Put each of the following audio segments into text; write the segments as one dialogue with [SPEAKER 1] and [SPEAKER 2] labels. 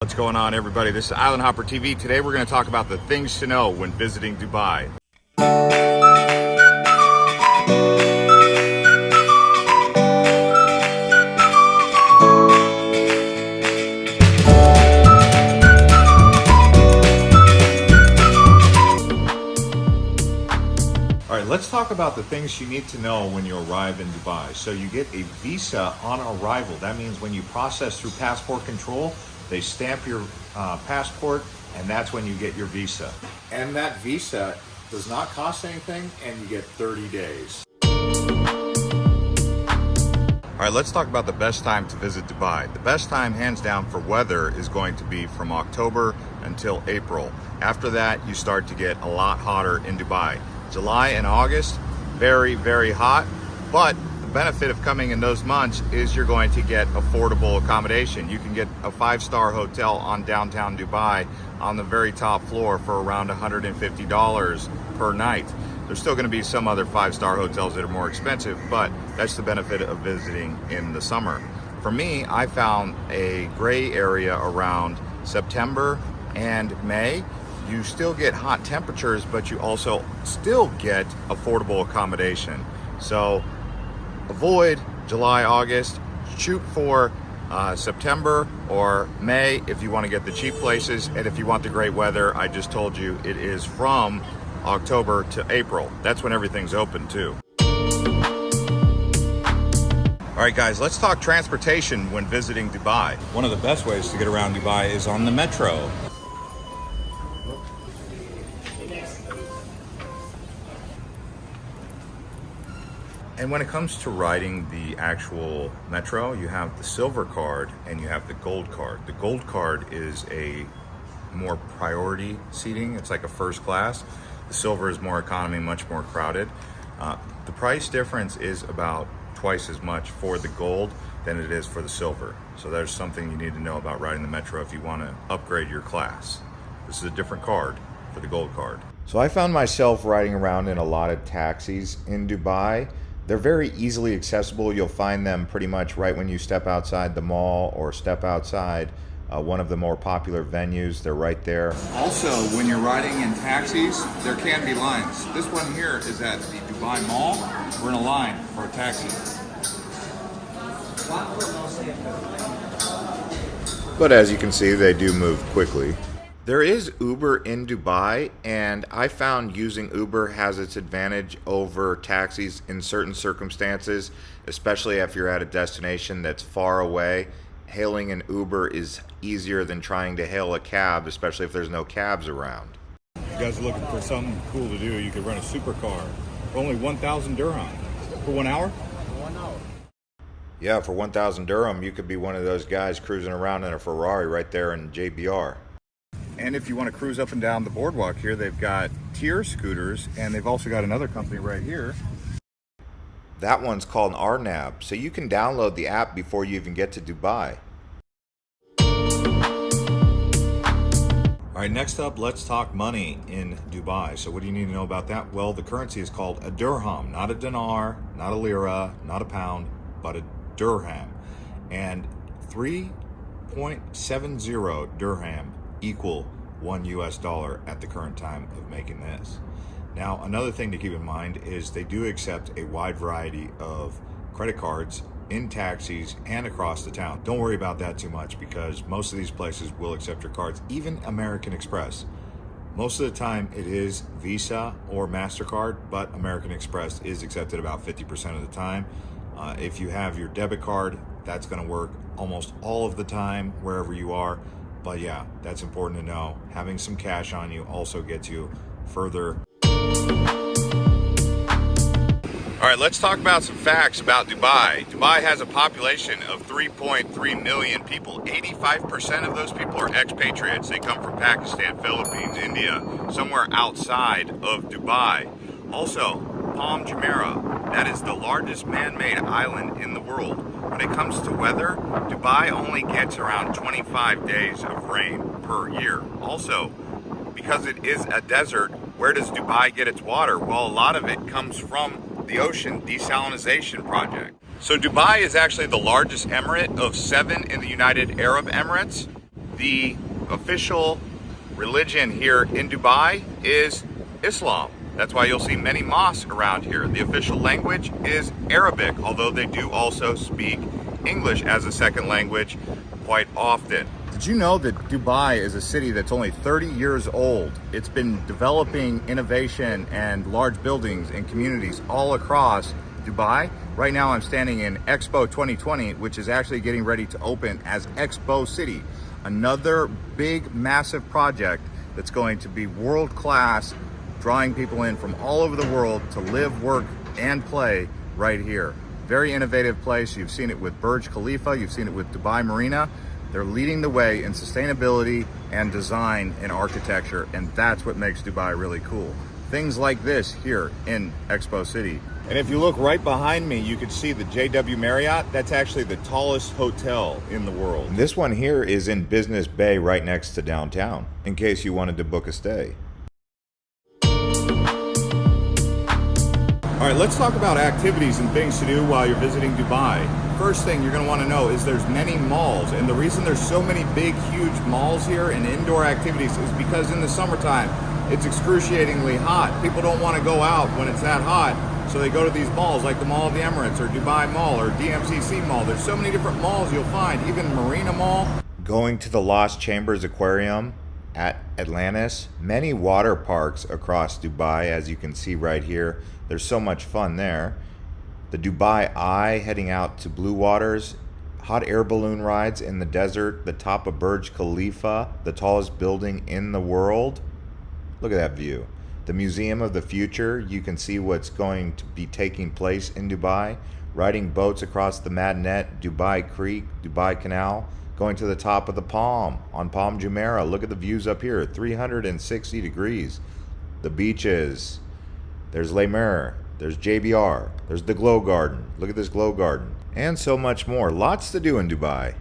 [SPEAKER 1] What's going on, everybody? This is Island Hopper TV. Today we're going to talk about the things to know when visiting Dubai. All right, let's talk about the things you need to know when you arrive in Dubai. So you get a visa on arrival. That means when you process through passport control, they stamp your passport, and that's when you get your visa. And that visa does not cost anything, and you get 30 days. All right, let's talk about the best time to visit Dubai. The best time, hands down, for weather is going to be from October until April. After that, you start to get a lot hotter in Dubai. July and August, very, very hot, but the benefit of coming in those months is you're going to get affordable accommodation. You can get a 5-star hotel on downtown Dubai on the very top floor for around $150 per night. There's still going to be some other 5-star hotels that are more expensive, but that's the benefit of visiting in the summer. For me, I found a gray area around September and May. You still get hot temperatures, but you also still get affordable accommodation. So avoid July, August, shoot for September or May if you want to get the cheap places. And if you want the great weather, I just told you it is from October to April. That's when everything's open too. All right, guys, let's talk transportation when visiting Dubai. One of the best ways to get around Dubai is on the metro. And when it comes to riding the actual metro, you have the silver card and you have the gold card. The gold card is a more priority seating. It's like a first class. The silver is more economy, much more crowded. The price difference is about twice as much for the gold than it is for the silver. So there's something you need to know about riding the metro if you want to upgrade your class. This is a different card for the gold card. So I found myself riding around in a lot of taxis in Dubai. They're very easily accessible. You'll find them pretty much right when you step outside the mall or step outside one of the more popular venues. They're right there. Also, when you're riding in taxis, there can be lines. This one here is at the Dubai Mall. We're in a line for a taxi. But as you can see, they do move quickly. There is Uber in Dubai, and I found using Uber has its advantage over taxis in certain circumstances, especially if you're at a destination that's far away. Hailing an Uber is easier than trying to hail a cab, especially if there's no cabs around. If you guys are looking for something cool to do, you could rent a supercar for only 1,000 dirham. For 1 hour? 1 hour. Yeah, for 1,000 dirham, you could be one of those guys cruising around in a Ferrari right there in JBR. And if you want to cruise up and down the boardwalk here, they've got tier scooters, and they've also got another company right here. That one's called Arnab, so you can download the app before you even get to Dubai. All right, next up, let's talk money in Dubai. So what do you need to know about that? Well, the currency is called a dirham, not a dinar, not a lira, not a pound, but a dirham. And 3.70 dirham equal $1 at the current time of making this. Now, another thing to keep in mind is they do accept a wide variety of credit cards in taxis and across the town. Don't worry about that too much because most of these places will accept your cards, even American Express. Most of the time it is Visa or MasterCard, but American Express is accepted about 50% of the time. If you have your debit card, that's going to work almost all of the time wherever you are. But yeah, that's important to know. Having some cash on you also gets you further. All right, let's talk about some facts about Dubai. Dubai has a population of 3.3 million people. 85% of those people are expatriates. They come from Pakistan, Philippines, India, somewhere outside of Dubai. Also, Palm Jumeirah, that is the largest man-made island in the world. When it comes to weather, Dubai only gets around 25 days of rain per year. Also, because it is a desert, where does Dubai get its water? Well, a lot of it comes from the ocean desalination project. So Dubai is actually the largest emirate of 7 in the United Arab Emirates. The official religion here in Dubai is Islam. That's why you'll see many mosques around here. The official language is Arabic, although they do also speak English as a second language quite often. Did you know that Dubai is a city that's only 30 years old? It's been developing innovation and large buildings and communities all across Dubai. Right now I'm standing in Expo 2020, which is actually getting ready to open as Expo City. Another big, massive project that's going to be world-class, drawing people in from all over the world to live, work, and play right here. Very innovative place. You've seen it with Burj Khalifa, you've seen it with Dubai Marina. They're leading the way in sustainability and design and architecture, and that's what makes Dubai really cool. Things like this here in Expo City. And if you look right behind me, you can see the JW Marriott. That's actually the tallest hotel in the world. And this one here is in Business Bay right next to downtown, in case you wanted to book a stay. All right, let's talk about activities and things to do while you're visiting Dubai. First thing you're going to want to know is there's many malls, and the reason there's so many big, huge malls here and indoor activities is because in the summertime, it's excruciatingly hot. People don't want to go out when it's that hot, so they go to these malls like the Mall of the Emirates or Dubai Mall or DMCC Mall. There's so many different malls you'll find, even Marina Mall. Going to the Lost Chambers Aquarium at Atlantis, many water parks across Dubai, as you can see right here. There's so much fun there. The Dubai Eye heading out to Blue Waters, hot air balloon rides in the desert, the top of Burj Khalifa, the tallest building in the world. Look at that view. The Museum of the Future, you can see what's going to be taking place in Dubai. Riding boats across the Madinat, Dubai Creek, Dubai Canal, going to the top of the Palm on Palm Jumeirah. Look at the views up here, 360 degrees. The beaches. There's Les Mer, there's JBR, there's the Glow Garden. Look at this Glow Garden. And so much more. Lots to do in Dubai.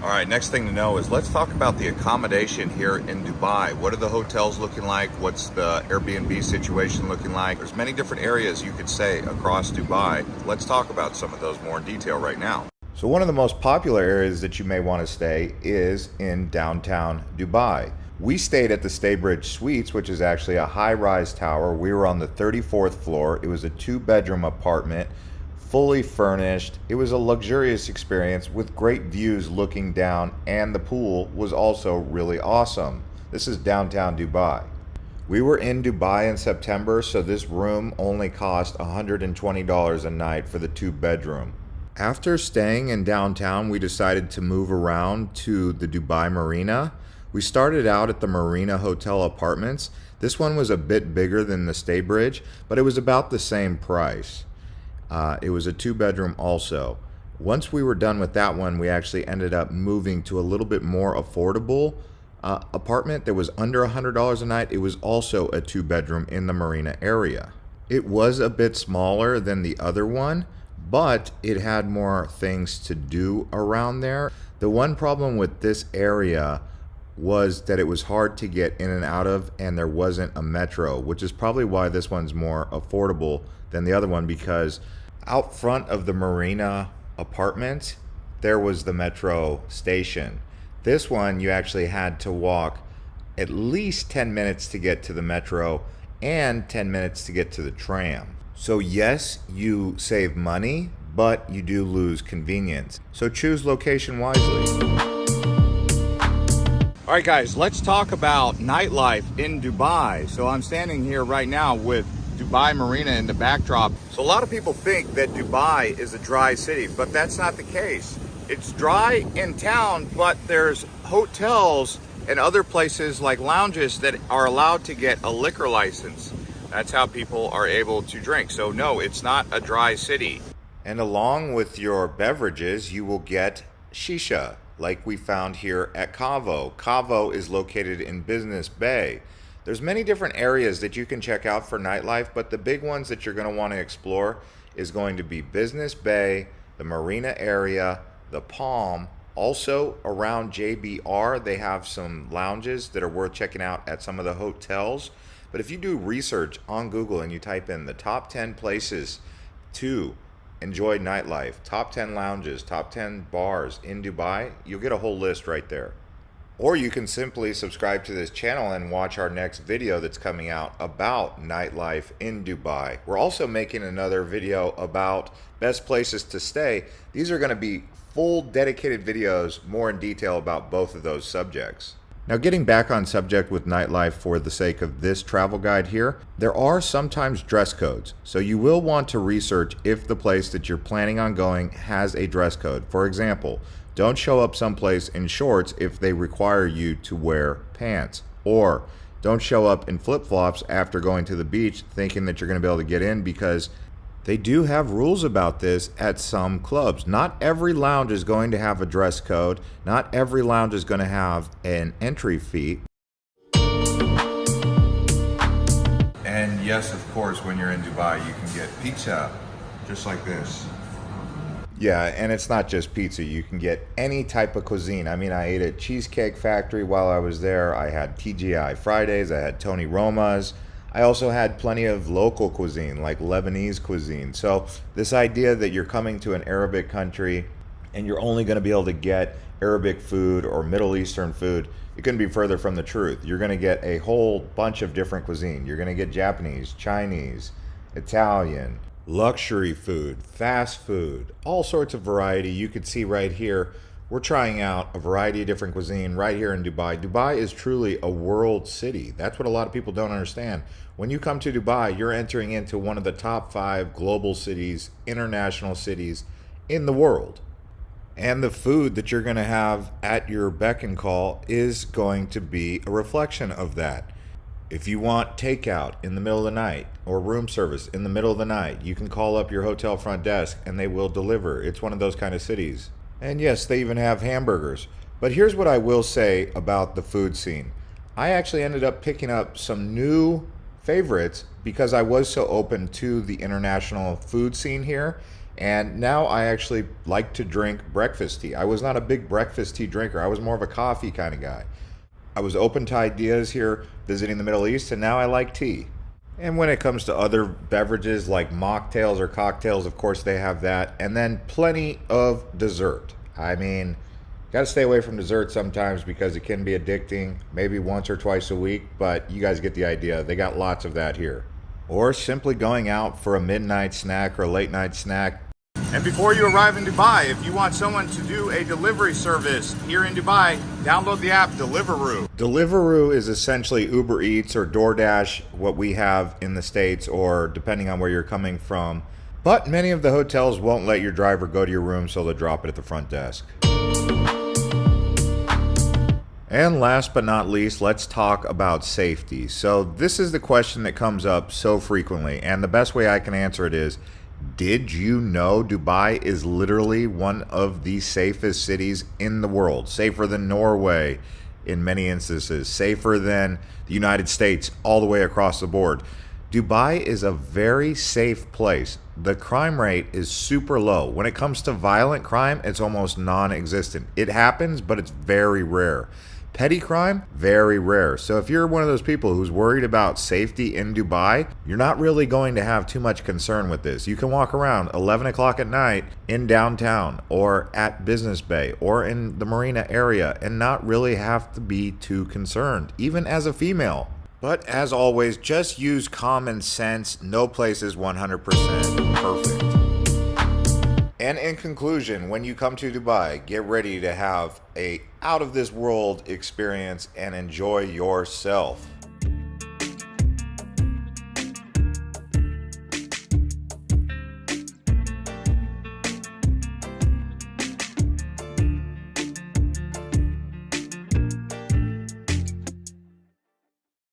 [SPEAKER 1] All right, next thing to know is let's talk about the accommodation here in Dubai. What are the hotels looking like? What's the Airbnb situation looking like? There's many different areas you could stay across Dubai. Let's talk about some of those more in detail right now. So one of the most popular areas that you may want to stay is in downtown Dubai. We stayed at the Staybridge Suites, which is actually a high-rise tower. We were on the 34th floor. It was a 2-bedroom apartment, fully furnished. It was a luxurious experience with great views looking down, and the pool was also really awesome. This is downtown Dubai. We were in Dubai in September, so this room only cost $120 a night for the 2-bedroom. After staying in downtown, we decided to move around to the Dubai Marina. We started out at the Marina Hotel Apartments. This one was a bit bigger than the Staybridge, but it was about the same price. It was a 2-bedroom also. Once we were done with that one, we actually ended up moving to a little bit more affordable apartment that was under $100 a night. It was also a 2-bedroom in the Marina area. It was a bit smaller than the other one, but it had more things to do around there. The one problem with this area was that it was hard to get in and out of, and there wasn't a metro, which is probably why this one's more affordable than the other one, because out front of the Marina apartment there was the metro station. This one you actually had to walk at least 10 minutes to get to the metro and 10 minutes to get to the tram. So yes, you save money, but you do lose convenience. So choose location wisely. All right, guys, let's talk about nightlife in Dubai. So I'm standing here right now with Dubai Marina in the backdrop. So a lot of people think that Dubai is a dry city, but that's not the case. It's dry in town, but there's hotels and other places like lounges that are allowed to get a liquor license. That's how people are able to drink. So no, it's not a dry city. And along with your beverages, you will get shisha, like we found here at Cavo. Cavo is located in Business Bay. There's many different areas that you can check out for nightlife, but the big ones that you're going to want to explore is going to be Business Bay, the Marina area, the Palm. Also around JBR, they have some lounges that are worth checking out at some of the hotels. But if you do research on Google and you type in the top 10 places to enjoy nightlife, top 10 lounges, top 10 bars in Dubai, you'll get a whole list right there. Or you can simply subscribe to this channel and watch our next video that's coming out about nightlife in Dubai. We're also making another video about best places to stay. These are going to be full dedicated videos more in detail about both of those subjects. Now, getting back on subject with nightlife for the sake of this travel guide here, there are sometimes dress codes. So you will want to research if the place that you're planning on going has a dress code. For example, don't show up someplace in shorts if they require you to wear pants. Or don't show up in flip-flops after going to the beach thinking that you're going to be able to get in, because they do have rules about this at some clubs. Not every lounge is going to have a dress code. Not every lounge is going to have an entry fee. And yes, of course, when you're in Dubai, you can get pizza just like this. Yeah, and it's not just pizza. You can get any type of cuisine. I mean, I ate at Cheesecake Factory while I was there. I had TGI Fridays. I had Tony Roma's. I also had plenty of local cuisine, like Lebanese cuisine. So this idea that you're coming to an Arabic country and you're only going to be able to get Arabic food or Middle Eastern food, it couldn't be further from the truth. You're going to get a whole bunch of different cuisine. You're going to get Japanese, Chinese, Italian, luxury food, fast food, all sorts of variety. You could see right here, we're trying out a variety of different cuisine right here in Dubai. Dubai is truly a world city. That's what a lot of people don't understand. When you come to Dubai, you're entering into one of the top 5 global cities, international cities in the world. And the food that you're going to have at your beck and call is going to be a reflection of that. If you want takeout in the middle of the night or room service in the middle of the night, you can call up your hotel front desk and they will deliver. It's one of those kind of cities. And yes, they even have hamburgers. But here's what I will say about the food scene. I actually ended up picking up some new favorites because I was so open to the international food scene here. And now I actually like to drink breakfast tea. I was not a big breakfast tea drinker. I was more of a coffee kind of guy. I was open to ideas here visiting the Middle East, and now I like tea. And when it comes to other beverages like mocktails or cocktails, of course they have that. And then plenty of dessert. I mean, got to stay away from dessert sometimes because it can be addicting, maybe once or twice a week, but you guys get the idea. They got lots of that here. Or simply going out for a midnight snack or a late night snack. And before you arrive in Dubai, if you want someone to do a delivery service here in Dubai, download the app Deliveroo. Deliveroo is essentially Uber Eats or DoorDash, what we have in the States, or depending on where you're coming from. But many of the hotels won't let your driver go to your room, so they'll drop it at the front desk. And last but not least, let's talk about safety. So this is the question that comes up so frequently, and the best way I can answer it is, did you know Dubai is literally one of the safest cities in the world? Safer than Norway in many instances, safer than the United States all the way across the board. Dubai is a very safe place. The crime rate is super low. When it comes to violent crime, it's almost non-existent. It happens, but it's very rare. Petty crime, very rare. So if you're one of those people who's worried about safety in Dubai, you're not really going to have too much concern with this. You can walk around 11 o'clock at night in downtown or at Business Bay or in the marina area and not really have to be too concerned, even as a female. But as always, just use common sense. No place is 100% perfect. And in conclusion, when you come to Dubai, get ready to have a out of this world experience and enjoy yourself.